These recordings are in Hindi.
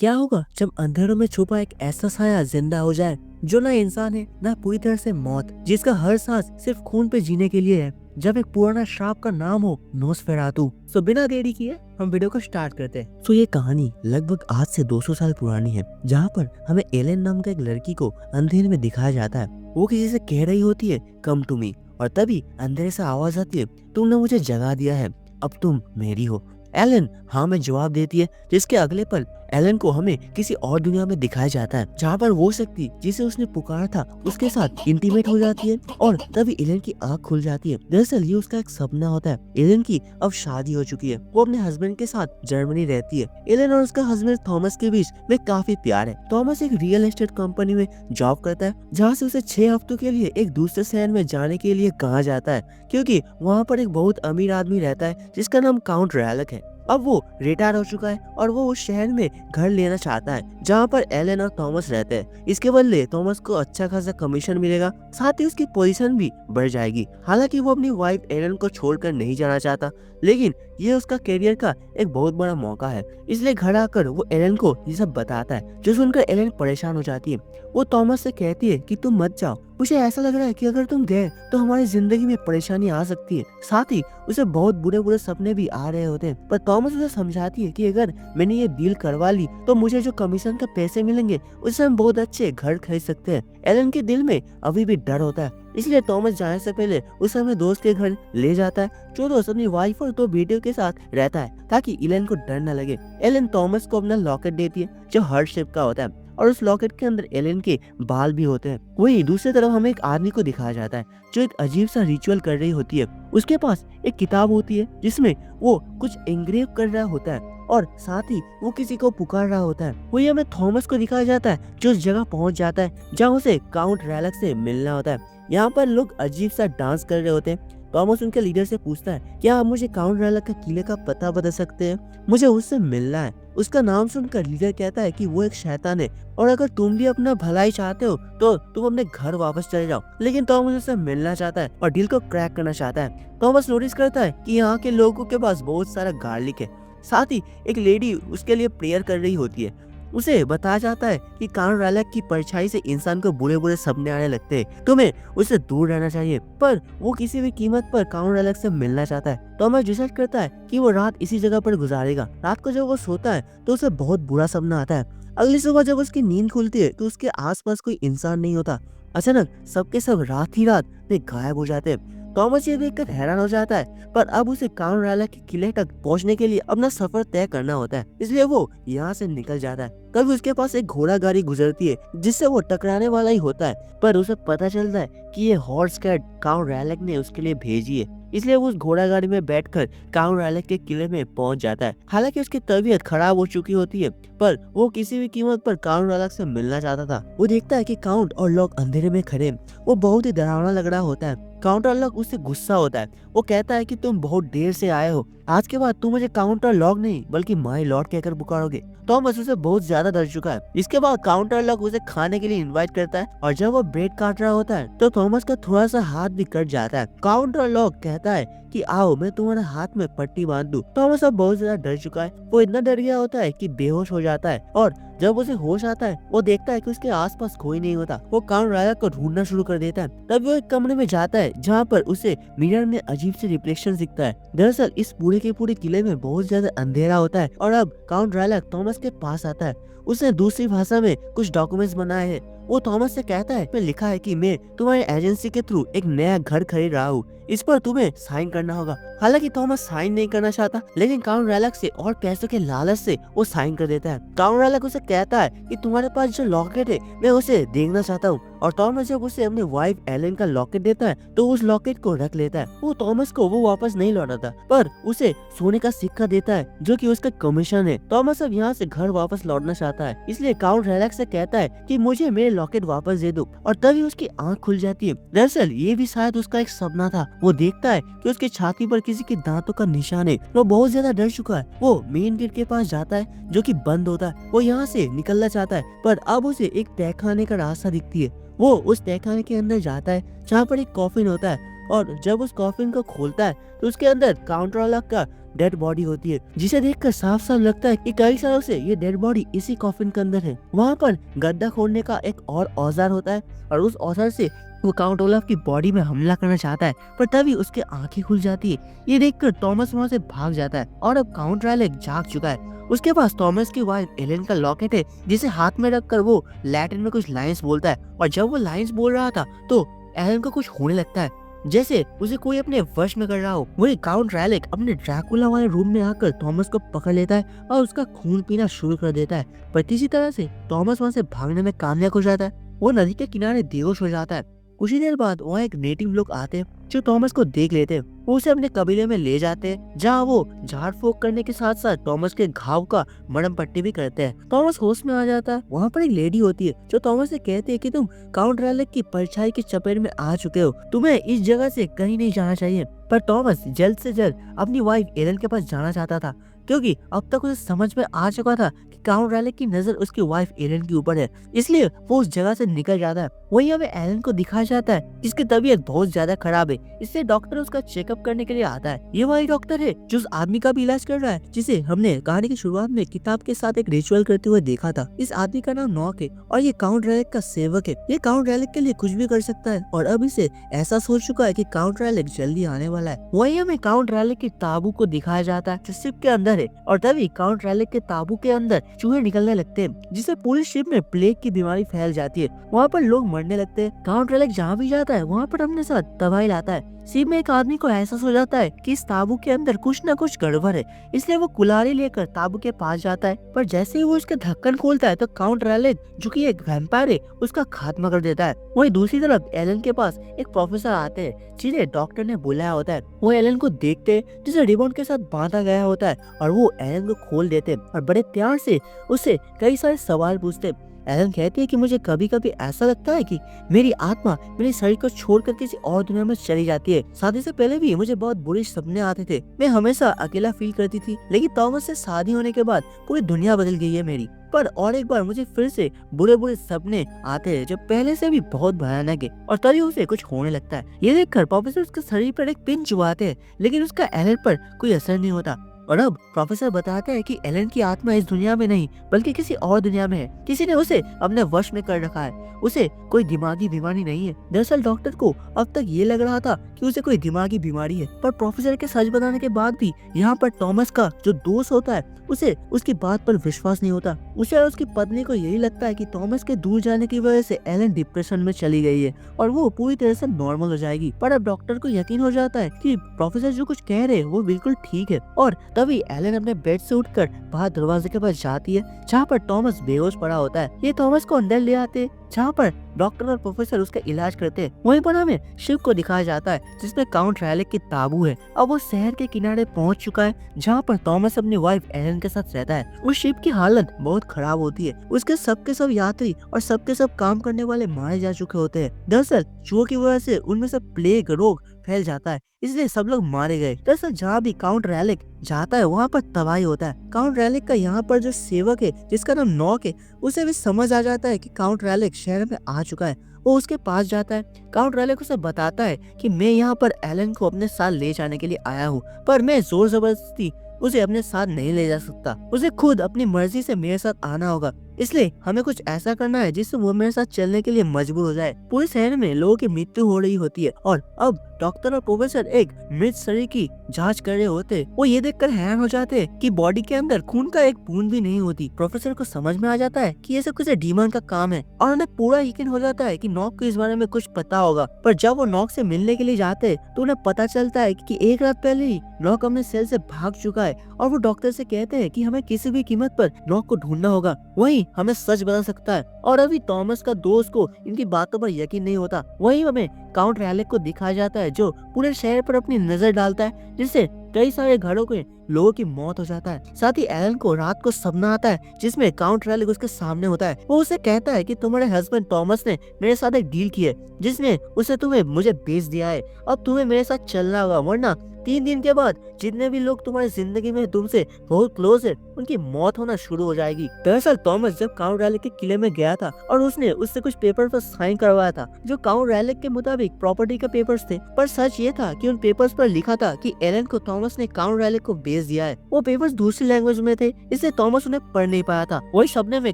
क्या होगा जब अंधेरों में छुपा एक ऐसा साया जिंदा हो जाए जो ना इंसान है ना पूरी तरह से मौत, जिसका हर सांस सिर्फ खून पे जीने के लिए है। जब एक पुराना श्राप का नाम हो नोस्फेरातु। सो बिना देरी किए हम वीडियो को स्टार्ट करते हैं। सो ये कहानी लगभग आज से 200 साल पुरानी है, जहाँ पर हमें एलेन नाम का एक लड़की को अंधेरे में दिखाया जाता है। वो किसी से कह रही होती है कम टू मी, और तभी अंधेरे से आवाज आती है, तुमने मुझे जगा दिया है, अब तुम मेरी हो। एलन हाँ में जवाब देती है, जिसके अगले पल एलन को हमें किसी और दुनिया में दिखाया जाता है, जहाँ पर वो शक्ति जिसे उसने पुकारा था उसके साथ इंटीमेट हो जाती है और तभी एलन की आंख खुल जाती है। दरअसल ये उसका एक सपना होता है। एलन की अब शादी हो चुकी है, वो अपने हस्बैंड के साथ जर्मनी रहती है। एलन और उसका हस्बैंड थॉमस के बीच में काफी प्यार है। थॉमस एक रियल एस्टेट कंपनी में जॉब करता है, जहाँ से उसे 6 हफ्तों के लिए एक दूसरे शहर में जाने के लिए कहा जाता है, क्योंकि वहाँ पर एक बहुत अमीर आदमी रहता है जिसका नाम काउंट रैलक है। अब वो रिटायर हो चुका है और वो उस शहर में घर लेना चाहता है जहाँ पर एलन और थॉमस रहते हैं। इसके बदले थॉमस को अच्छा खासा कमीशन मिलेगा, साथ ही उसकी पोजीशन भी बढ़ जाएगी। हालांकि वो अपनी वाइफ एलन को छोड़कर नहीं जाना चाहता, लेकिन ये उसका करियर का एक बहुत बड़ा मौका है। इसलिए घर आकर वो एलन को ये सब बताता है, जो सुनकर एलन परेशान हो जाती है। वो थॉमस से कहती है कि तुम मत जाओ, मुझे ऐसा लग रहा है कि अगर तुम गए तो हमारी जिंदगी में परेशानी आ सकती है। साथ ही उसे बहुत बुरे बुरे सपने भी आ रहे होते हैं, पर थॉमस उसे समझाती है कि अगर मैंने ये डील करवा ली तो मुझे जो कमीशन के पैसे मिलेंगे उससे हम बहुत अच्छे घर खरीद सकते हैं। एलन के दिल में अभी भी डर होता है, इसलिए थॉमस जाने से पहले उसे अपने दोस्त के घर ले जाता है, जो दोस्त अपनी वाइफ और 2 बेटियों के साथ रहता है, ताकि एलन को डर न लगे। एलन थॉमस को अपना लॉकेट देती है जो हार्ट शेप का होता है, और उस लॉकेट के अंदर एलन के बाल भी होते हैं। वही दूसरी तरफ हमें एक आदमी को दिखाया जाता है जो एक अजीब सा रिचुअल कर रही होती है। उसके पास एक किताब होती है जिसमें वो कुछ एंग्रेव कर रहा होता है और साथ ही वो किसी को पुकार रहा होता है। वही हमें थॉमस को दिखाया जाता है जो उस जगह पहुंच जाता है जहाँ उसे काउंट रैलक से मिलना होता है। यहाँ पर लोग अजीब सा डांस कर रहे होते हैं। थॉमस उनके लीडर से पूछता है, क्या आप मुझे काउंट रैलक के किले का पता बता सकते हैं, मुझे उससे मिलना है। उसका नाम सुनकर लीडर कहता है कि वो एक शैतान है और अगर तुम भी अपना भलाई चाहते हो तो तुम अपने घर वापस चले जाओ। लेकिन थॉमस उससे मिलना चाहता है और डील को क्रैक करना चाहता है। थॉमस नोटिस करता है कि यहाँ के लोगों के पास बहुत सारा गार्लिक है, साथ ही एक लेडी उसके लिए प्रेयर कर रही होती है। उसे बताया जाता है कि काउंट रैलक की परछाई से इंसान को बुरे बुरे सपने आने लगते हैं, तुम्हें उससे दूर रहना चाहिए। पर वो किसी भी कीमत पर काउंट रैलक से मिलना चाहता है। थॉमस डिसाइड करता है कि वो रात इसी जगह पर गुजारेगा। रात को जब वो सोता है तो उसे बहुत बुरा सपना आता है। अगली सुबह जब उसकी नींद खुलती है तो उसके आसपास कोई इंसान नहीं होता। अचानक सबके सब रात ही रात में गायब हो जाते हैं। थॉमस ये देखकर हैरान हो जाता है, पर अब उसे काउंट रैलक के किले तक पहुंचने के लिए अपना सफर तय करना होता है, इसलिए वो यहाँ से निकल जाता है। तभी उसके पास एक घोड़ा गाड़ी गुजरती है जिससे वो टकराने वाला ही होता है, पर उसे पता चलता है कि ये हॉर्स कैट काउंट रैलक ने उसके लिए भेजी है, इसलिए वो उस घोड़ा गाड़ी में बैठकर काउंट रैलक के किले में पहुंच जाता है। हालांकि उसकी तबीयत खराब हो चुकी होती है, पर वो किसी भी कीमत पर काउंट रैलक से मिलना चाहता था। वो देखता है कि काउंट और लोग अंधेरे में खड़े, वो बहुत ही डरावना लग रहा होता है। काउंटर लॉक उससे गुस्सा होता है। वो कहता है कि तुम बहुत देर से आए हो, आज के बाद तुम मुझे काउंटर लॉक नहीं बल्कि माय लॉर्ड कहकर पुकारोगे। थॉमस उसे बहुत ज्यादा डर चुका है। इसके बाद काउंटर लॉक उसे खाने के लिए इनवाइट करता है और जब वो ब्रेड काट रहा होता है तो थॉमस का थोड़ा सा हाथ भी कट जाता है। काउंटर लॉक कहता है कि आओ मैं तुम्हारे हाथ में पट्टी बांध दूं। थॉमस अब बहुत ज्यादा डर चुका है। वो इतना डर गया होता है कि बेहोश हो जाता है और जब उसे होश आता है वो देखता है कि उसके आसपास कोई नहीं होता। वो काउंट रैलक को ढूंढना शुरू कर देता है। तब वो एक कमरे में जाता है जहाँ पर उसे मिरर में अजीब से रिफ्लेक्शन दिखता है। दरअसल इस पूरे के पूरे किले में बहुत ज्यादा अंधेरा होता है और अब काउंट रैलक थॉमस के पास आता है। उसने दूसरी भाषा में कुछ डॉक्यूमेंट्स बनाए हैं। वो थॉमस से कहता है में लिखा है कि मैं तुम्हारी एजेंसी के थ्रू एक नया घर खरीद रहा हूँ, इस पर तुम्हें साइन करना होगा। हालांकि थॉमस साइन नहीं करना चाहता, लेकिन काउंट रैलक से और पैसों के लालच से वो साइन कर देता है। काउंट रैलक उसे कहता है कि तुम्हारे पास जो लॉकेट है मैं उसे देखना चाहता हूँ, और थॉमस जब उसे अपनी वाइफ एलन का लॉकेट देता है तो उस लॉकेट को रख लेता है। वो थॉमस को वो वापस नहीं लौटाता, पर उसे सोने का सिक्का देता है जो कि उसका कमीशन है। थॉमस अब यहाँ से घर वापस लौटना चाहता है, इसलिए काउंट रैलक से कहता है कि मुझे मेरे लॉकेट वापस दे दो, और तभी उसकी आंख खुल जाती है। दरअसल ये भी शायद उसका एक सपना था। वो देखता है कि उसकी छाती पर किसी के दांतों का निशान है। वो बहुत ज्यादा डर चुका है। वो मेन गेट के पास जाता है जो कि बंद होता है। वो यहाँ से निकलना चाहता है, पर अब उसे एक तहखाने का रास्ता दिखती है। वो उस तहखाने के अंदर जाता है जहाँ पर एक कॉफिन होता है। और जब उस कॉफिन को खोलता है तो उसके अंदर काउंटरलॉक का डेड बॉडी होती है, जिसे देखकर साफ साफ लगता है कि कई सालों से ये डेड बॉडी इसी कॉफिन के अंदर है। वहाँ पर गड्ढा खोलने का एक और औजार होता है और उस औजार से वो काउंट ओलफ की बॉडी में हमला करना चाहता है, पर तभी उसकी आंखें खुल जाती है। ये देखकर थॉमस वहाँ से भाग जाता है और अब काउंट रायलेक जाग चुका है। उसके पास थॉमस की वाइफ एलेन का लॉकेट है, जिसे हाथ में रखकर वो लैटिन में कुछ लाइंस बोलता है, और जब वो लाइंस बोल रहा था तो एलेन को कुछ होने लगता है, जैसे उसे कोई अपने वश में कर रहा हो। वही काउंट रायलेक अपने ड्रैकुला वाले रूम में आकर थॉमस को पकड़ लेता है और उसका खून पीना शुरू कर देता है। पर किसी तरह से थॉमस वहाँ से भागने में कामयाब हो जाता है। वो नदी के किनारे बेहोश हो जाता है। कुछ ही देर बाद वहाँ एक नेटिव लोग आते हैं जो थॉमस को देख लेते हैं। वो उसे अपने कबीले में ले जाते हैं, जहाँ वो झाड़ फूक करने के साथ साथ थॉमस के घाव का मरहम पट्टी भी करते हैं। थॉमस होश में आ जाता है। वहाँ पर एक लेडी होती है जो थॉमस से कहती है कि तुम काउंट रायलेक की परछाई की चपेट में आ चुके हो, तुम्हें इस जगह से कहीं नहीं जाना चाहिए। पर थॉमस जल्द से जल्द अपनी वाइफ एलन के पास जाना चाहता था, क्योंकि अब तक उसे समझ में आ चुका था कि काउंट रायलेक की नजर उसकी वाइफ एलन के ऊपर है, इसलिए वो उस जगह से निकल जाता है। वहीं हमें एलन को दिखाया जाता है जिसकी तबीयत बहुत ज्यादा खराब है, इसलिए डॉक्टर उसका चेकअप करने के लिए आता है। ये वही डॉक्टर है जो उस आदमी का भी इलाज कर रहा है, जिसे हमने कहानी की शुरुआत में किताब के साथ एक रिचुअल करते हुए देखा था। इस आदमी का नाम नॉक है और ये काउंट रायलेक का सेवक है। ये काउंट रायलेक के लिए कुछ भी कर सकता है और अब इसे एहसास हो चुका है कि काउंट रायलेक जल्दी आने वाला है। वहीं हमें काउंट रायलेक के ताबू को दिखाया जाता है जो शिप के अंदर है, और तभी काउंट रायलेक के ताबू के अंदर चूहे निकलने लगते हैं, जिससे पूरी शिप में प्लेग की बीमारी फैल जाती है। वहाँ पर लोग मरने लगते हैं। काउंट रायलेक जहाँ भी जाता है वहाँ पर अपने साथ तबाही लाता है। शिप में एक आदमी को एहसास हो जाता है कि इस ताबू के अंदर कुछ न कुछ गड़बड़ है, इसलिए वो कुल्हाड़ी लेकर ताबू के पास जाता है। पर जैसे ही वो उसके ढक्कन खोलता है तो काउंट रायलेक, जो कि एक वैम्पायर है, उसका खात्मा कर देता है। वहीं दूसरी तरफ एलन के पास एक प्रोफेसर आते हैं जिन्हें डॉक्टर ने बुलाया होता है। वो एलन को देखते हैं जिसे रिबन के साथ बांधा गया होता है, और वो एलन को खोल देते हैं और बड़े प्यार से उससे कई सारे सवाल पूछते हैं। एलन कहती है कि मुझे कभी कभी ऐसा लगता है कि मेरी आत्मा मेरे शरीर को छोड़कर किसी और दुनिया में चली जाती है। शादी से पहले भी मुझे बहुत बुरे सपने आते थे, मैं हमेशा अकेला फील करती थी, लेकिन थॉमस से शादी होने के बाद पूरी दुनिया बदल गई है मेरी। पर और एक बार मुझे फिर से बुरे बुरे सपने आते हैं जो पहले से भी बहुत भयानक है, और तभी उसे कुछ होने लगता है। ये देखकर प्रोफेसर उसके शरीर पर एक पिन चुभाते हैं, लेकिन उसका एलन पर कोई असर नहीं होता। और अब प्रोफेसर बताता है कि एलन की आत्मा इस दुनिया में नहीं बल्कि किसी और दुनिया में है। किसी ने उसे अपने वश में कर रखा है। उसे कोई दिमागी बीमारी नहीं है। दरअसल डॉक्टर को अब तक ये लग रहा था कि उसे कोई दिमागी बीमारी है, पर प्रोफेसर के सच बताने के बाद भी यहाँ पर थॉमस का जो दोस्त होता है उसे उसकी बात पर विश्वास नहीं होता। उसे और उसकी पत्नी को यही लगता है कि थॉमस के दूर जाने की वजह से एलन डिप्रेशन में चली गई है और वो पूरी तरह से नॉर्मल हो जाएगी। पर अब डॉक्टर को यकीन हो जाता है कि प्रोफेसर जो कुछ कह रहे हैं वो बिल्कुल ठीक है, और तभी एलन अपने बेड से उठकर बाहर दरवाजे के पास जाती है जहाँ पर थॉमस बेहोश पड़ा होता है। ये थॉमस को अंदर ले आते हैं जहाँ पर डॉक्टर और प्रोफेसर उसका इलाज करते हैं। वहीं पर हमें शिप को दिखाया जाता है जिसमें काउंट रायलेक की ताबू है। अब वो शहर के किनारे पहुंच चुका है जहाँ पर थॉमस अपनी वाइफ एलन के साथ रहता है। उस शिप की हालत बहुत खराब होती है। उसके सबके सब यात्री और सबके सब काम करने वाले मारे जा चुके होते हैं। दरअसल चूहों की वजह से उनमें से प्लेग रोग फैल जाता है, इसलिए सब लोग मारे गए। दरअसल जहाँ भी काउंट रायलेक जाता है वहाँ पर तबाही होता है। काउंट रायलेक का यहाँ पर जो सेवक है जिसका नाम नॉक है, उसे भी समझ आ जाता है कि काउंट रायलेक शहर में आ चुका है। वो उसके पास जाता है। काउंट रायलेक उसे बताता है कि मैं यहाँ पर एलन को अपने साथ ले जाने के लिए आया हूँ, पर मैं जोर जबरदस्ती उसे अपने साथ नहीं ले जा सकता। उसे खुद अपनी मर्जी से मेरे साथ आना होगा, इसलिए हमें कुछ ऐसा करना है जिससे वो मेरे साथ चलने के लिए मजबूर हो जाए। पूरे शहर में लोगों की मृत्यु हो रही होती है और अब डॉक्टर और प्रोफेसर एक मृत शरीर की जांच कर रहे होते। वो ये देखकर हैरान हो जाते हैं कि बॉडी के अंदर खून का एक बूंद भी नहीं होती। प्रोफेसर को समझ में आ जाता है कि ये सब किसी डीमन का काम है और उन्हें पूरा यकीन हो जाता है कि नॉक को इस बारे में कुछ पता होगा। पर जब वो नॉक से मिलने के लिए जाते हैं तो उन्हें पता चलता है कि एक रात पहले ही नॉक अपने सेल से भाग चुका है, और वो डॉक्टर से कहते हैं कि हमें किसी भी कीमत पर नॉक को ढूंढना होगा, वही हमें सच बता सकता है। और अभी थॉमस का दोस्त को इनकी बातों पर यकीन नहीं होता। वही हमें काउंट रायलेक को दिखाया जाता है जो पूरे शहर पर अपनी नजर डालता है, जिससे कई सारे घरों के लोगों की मौत हो जाता है। साथ ही एलन को रात को सपना आता है जिसमें काउंट रायलेक उसके सामने होता है। वो उसे कहता है कि तुम्हारे हस्बैंड थॉमस ने मेरे साथ एक डील की है जिसने उसे तुम्हें मुझे बेच दिया है। अब तुम्हें मेरे साथ चलना होगा, वरना 3 दिन के बाद जितने भी लोग तुम्हारी जिंदगी में तुमसे बहुत क्लोज है उनकी मौत होना शुरू हो जाएगी। दरअसल थॉमस जब काउंट रैलिक के किले में गया था और उसने उससे कुछ पेपर पर साइन करवाया था जो काउंट रैलिक के मुताबिक प्रॉपर्टी के पेपर्स थे, पर सच ये था कि उन पेपर्स पर लिखा था कि एलन को थॉमस ने काउंट रैलिक को बेच दिया है। वो पेपर्स दूसरी लैंग्वेज में थे, इसलिए थॉमस उन्हें पढ़ नहीं पाया था। वही शब्द में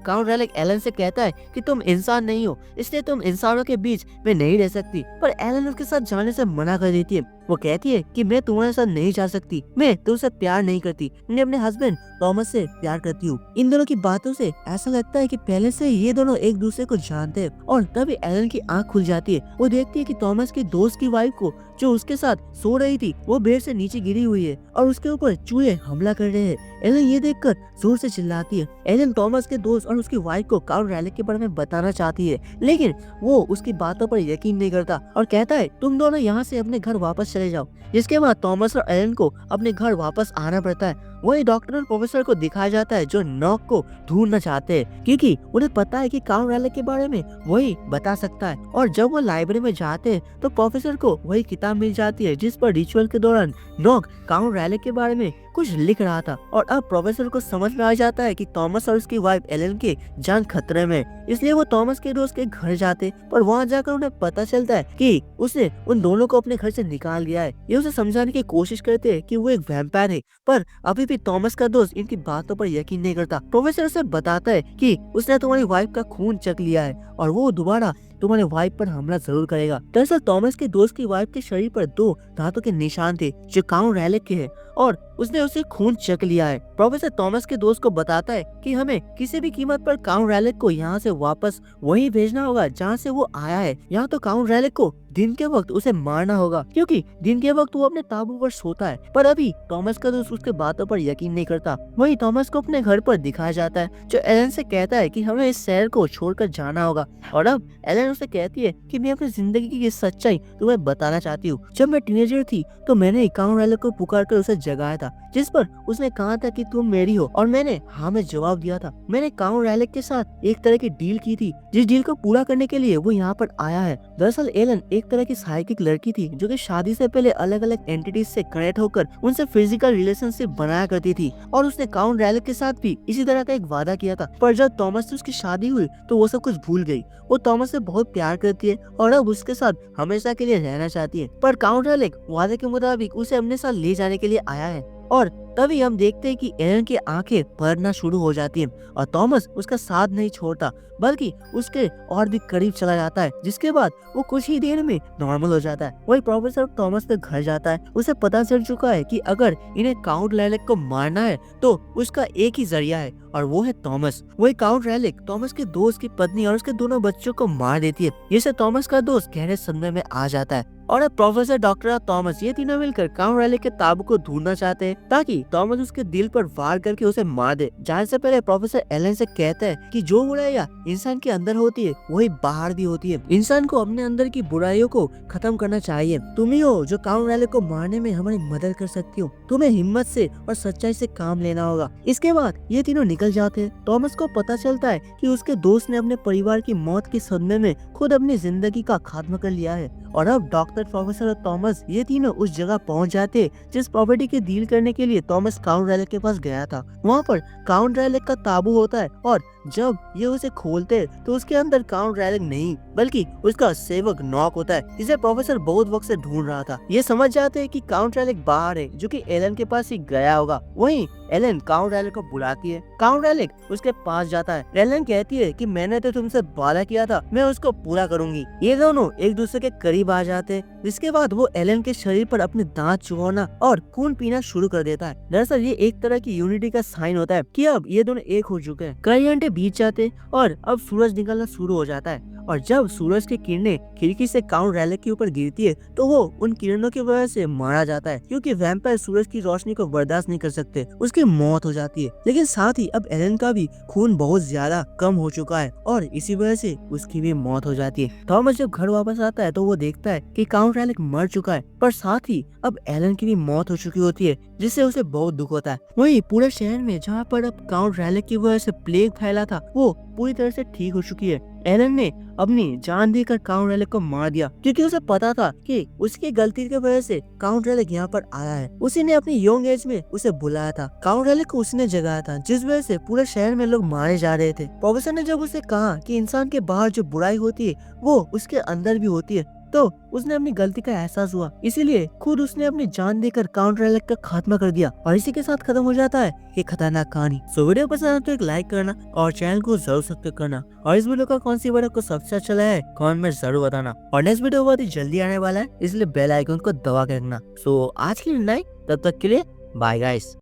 काउंट रैलिक एलन से कहता है कि तुम इंसान नहीं हो, इसलिए तुम इंसानों के बीच में नहीं रह सकती, पर एलन उसके साथ जाने से मना कर देती है। वो कहती है कि मैं तुम्हारे साथ नहीं जा सकती, मैं तुमसे प्यार नहीं करती, मैं अपने हस्बैंड थॉमस से प्यार करती हूँ। इन दोनों की बातों से ऐसा लगता है कि पहले से ये दोनों एक दूसरे को जानते हैं और तभी एलन की आंख खुल जाती है। वो देखती है कि थॉमस की दोस्त की वाइफ को जो उसके साथ सो रही थी वो बेड से नीचे गिरी हुई है और उसके ऊपर चूहे हमला कर रहे हैं। एलन ये देखकर जोर से चिल्लाती है। एलन थॉमस के दोस्त और उसकी वाइफ को काउंट रैलिक के बारे में बताना चाहती है, लेकिन वो उसकी बातों पर यकीन नहीं करता और कहता है तुम दोनों यहाँ से अपने घर वापस चले जाओ। जिसके बाद थॉमस और एलन को अपने घर वापस आना पड़ता है। वही डॉक्टर और प्रोफेसर को दिखाया जाता है जो नॉक को ढूंढना चाहते हैं, क्योंकि उन्हें पता है कि काउंट रैलिक के बारे में वही बता सकता है। और जब वो लाइब्रेरी में जाते हैं तो प्रोफेसर को वही किताब मिल जाती है जिस पर रिचुअल के दौरान नॉक काउंट रैलिक के बारे में कुछ लिख रहा था। और अब प्रोफेसर को समझ में आ जाता है कि थॉमस और उसकी वाइफ एलन के जान खतरे में, इसलिए वो थॉमस के दोस्त के घर जाते, पर वहाँ जाकर उन्हें पता चलता है कि उसने उन दोनों को अपने घर से निकाल दिया है। ये उसे समझाने की कोशिश करते हैं कि वो एक वैम्पायर है, पर अभी भी थॉमस का दोस्त इनकी बातों पर यकीन नहीं करता। प्रोफेसर उसे बताता है कि उसने तुम्हारी वाइफ का खून चख लिया है और वो दोबारा तुम्हारे वाइफ पर हमला जरूर करेगा। दरअसल थॉमस के दोस्त की वाइफ के शरीर पर 2 दांतों के निशान थे जो काउंट रैलिक के हैं और उसने उसे खून चख लिया है। प्रोफेसर थॉमस के दोस्त को बताता है कि हमें किसी भी कीमत पर काउंट रैलिक को यहाँ से वापस वहीं भेजना होगा जहाँ से वो आया है। यहाँ तो काउंट रैलिक को दिन के वक्त उसे मारना होगा, क्योंकि दिन के वक्त वो अपने ताबू पर सोता है। पर अभी थॉमस का दोस्त उसके बातों पर यकीन नहीं करता। वही थॉमस को अपने घर पर दिखाया जाता है जो एलन से कहता है कि हमें इस शहर को छोड़कर जाना होगा। और अब एलन उसे कहती है कि मैं अपनी जिंदगी की ये सच्चाई तुम्हें बताना चाहती हूँ। जब मैं टीनेजर थी तो मैंने काउंट रैलिक को पुकार कर उसे जगाया था, जिस पर उसने कहा था कि तुम मेरी हो, और मैंने हाँ में जवाब दिया था। मैंने काउंट रैलिक के साथ एक तरह की डील की थी, जिस डील को पूरा करने के लिए वो यहाँ पर आया है। दरअसल एलन एक तरह की साइकिक लड़की थी जो कि शादी से पहले अलग अलग एंटिटीज से कनेक्ट होकर उनसे फिजिकल रिलेशनशिप बनाया करती थी, और उसने काउंट रैलिक के साथ भी इसी तरह का एक वादा किया था। पर जब थॉमस से उसकी शादी हुई तो वो सब कुछ भूल गई। वो थॉमस से बहुत प्यार करती है और अब उसके साथ हमेशा के लिए रहना चाहती है, पर काउंट रैलिक वादे के मुताबिक उसे अपने साथ ले जाने के लिए आया है। और तभी हम देखते हैं कि एलन की आंखें भरना शुरू हो जाती हैं और थॉमस उसका साथ नहीं छोड़ता, बल्कि उसके और भी करीब चला जाता है, जिसके बाद वो कुछ ही देर में नॉर्मल हो जाता है। वही प्रोफेसर थॉमस के घर जाता है। उसे पता चल चुका है कि अगर इन्हें काउंट रैलिक को मारना है तो उसका एक ही जरिया है और वो है थॉमस। वही काउंट रैलिक थॉमस के दोस्त की पत्नी और उसके दोनों बच्चों को मार देती है, जिससे थॉमस का दोस्त गहरे सदमे में आ जाता है। और अब प्रोफेसर, डॉक्टर और थॉमस ये तीनों मिलकर काउंट रैलिक के ताबू को ढूंढना चाहते हैं ताकि थॉमस उसके दिल पर वार करके उसे मार दे। जाने से पहले प्रोफेसर एलन से कहता है कि जो बुराइयां इंसान के अंदर होती है वही बाहर भी होती है। इंसान को अपने अंदर की बुराइयों को खत्म करना चाहिए। तुम ही हो जो काउंट रैलिक को मारने में हमारी मदद कर सकती हो। तुम्हें हिम्मत से और सच्चाई से काम लेना होगा। इसके बाद ये तीनों निकल जाते हैं। थॉमस को पता चलता है कि उसके दोस्त ने अपने परिवार की मौत के सदमे में खुद अपनी जिंदगी का खात्मा कर लिया है। और अब डॉक्टर, प्रोफेसर और थॉमस ये तीनों उस जगह पहुंच जाते हैं जिस प्रॉपर्टी की डील करने के लिए थॉमस काउंट रैलिक के पास गया था। वहाँ पर काउंट रैलिक का ताबू होता है और जब ये उसे खोलते हैं तो उसके अंदर काउंट रैलिक नहीं बल्कि उसका सेवक नॉक होता है, जिसे प्रोफेसर बहुत वक्त से ढूंढ रहा था। ये समझ जाते हैं कि काउंट रैलिक बाहर है, जो कि एलन के पास ही गया होगा। वहीं एलन काउंट रैलिक को बुलाती है। काउंट रैलिक उसके पास जाता है। एलन कहती है कि मैंने तो तुमसे वादा किया था, मैं उसको पूरा करूंगी। ये दोनों एक दूसरे के करीब आ जाते हैं, जिसके बाद वो एलन के शरीर पर अपने दांत चुभौना और खून पीना शुरू कर देता है। दरअसल ये एक तरह की यूनिटी का साइन होता है कि अब ये दोनों एक हो चुके हैं। कई घंटे बीत जाते और अब सूरज निकलना शुरू हो जाता है, और जब सूरज की किरणें खिड़की से काउंट रैलिक के ऊपर गिरती है तो वो उन किरणों की वजह से मारा जाता है, क्योंकि वैम्पायर सूरज की रोशनी को बर्दाश्त नहीं कर सकते। उसकी मौत हो जाती है। लेकिन साथ ही अब एलन का भी खून बहुत ज्यादा कम हो चुका है और इसी वजह से उसकी भी मौत हो जाती है। थॉमस जब घर वापस आता है तो वो देखता है कि काउंट रैलिक मर चुका है, पर साथ ही अब एलन की भी मौत हो चुकी होती है, जिससे उसे बहुत दुख होता है। वही पूरे शहर में जहाँ पर अब काउंट रैलिक की वजह से प्लेग फैला था वो पूरी तरह से ठीक हो चुकी है। एलन ने अपनी जान देकर काउंट रेलिक को मार दिया क्योंकि उसे पता था कि उसकी गलती की वजह से काउंट रेलिक यहाँ पर आया है। उसी ने अपनी यंग एज में उसे बुलाया था। काउंट रेलिक को उसने जगाया था जिस वजह से पूरे शहर में लोग मारे जा रहे थे। प्रोफेसर ने जब उसे कहा कि इंसान के बाहर जो बुराई होती है वो उसके अंदर भी होती है, तो उसने अपनी गलती का एहसास हुआ, इसीलिए खुद उसने अपनी जान देकर काउंट रेलिक का खात्मा कर दिया। और इसी के साथ खत्म हो जाता है ये खतरनाक कहानी। सो वीडियो पसंद आए तो एक लाइक करना और चैनल को जरूर सब्सक्राइब करना। और इस वीडियो का कौन सी वीडियो को सबसे अच्छा लगा है कमेंट में जरूर बताना। और नेक्स्ट वीडियो बहुत ही जल्दी आने वाला है, इसलिए बेल आइकन को दबा के रखना। सो आज के लिए नहीं, तब तक के लिए बाय गाइस।